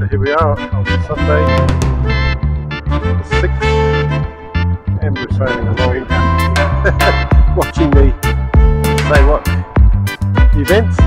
here we are on Sunday the 6th, and we're sailing along watching the SAWKR events.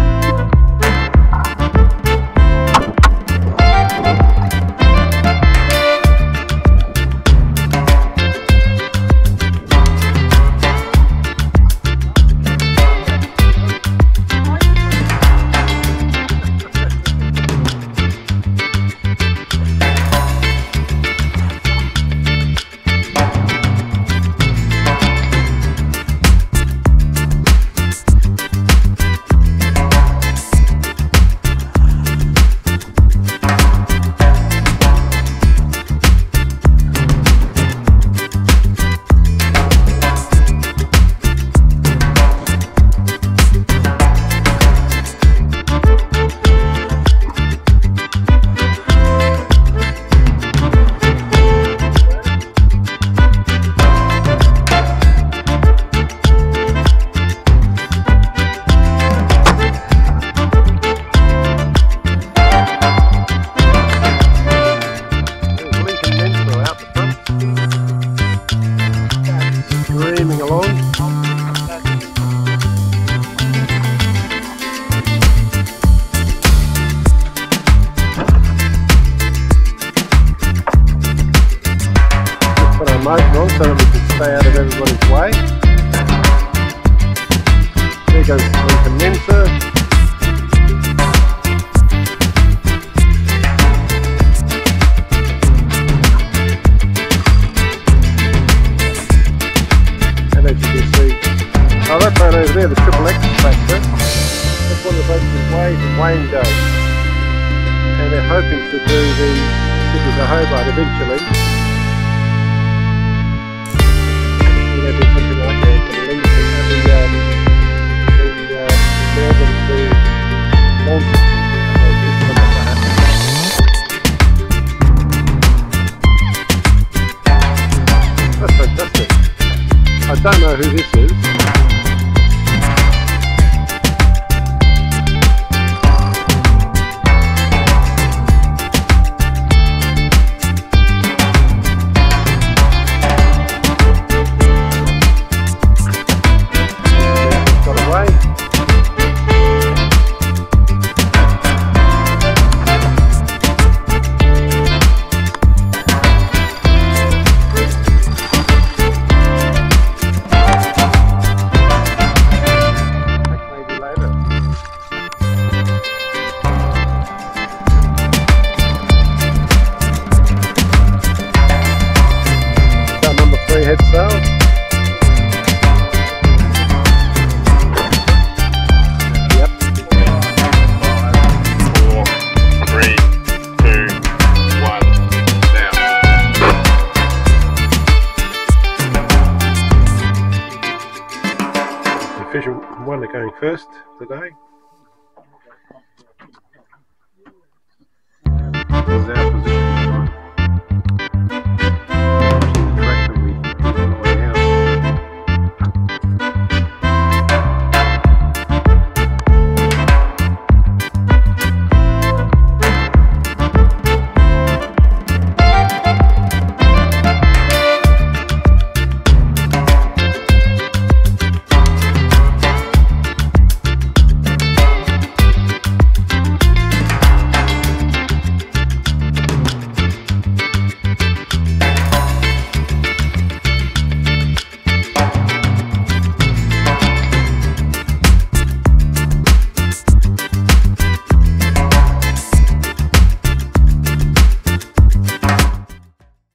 Streaming along. Just put our motor on so that we can stay out of everybody's way. There goes the condenser. Oh, that boat over there, the triple X tractor, that's one of the boats with Wade and Wayne go. And they're hoping to do the Sydney to Hobart eventually. We're going to do something like that for the Melbourne to London. That's fantastic. I don't know who this is. Head sail. Yep. 5, 4, 3, 2, 1, now. The official one are going first today.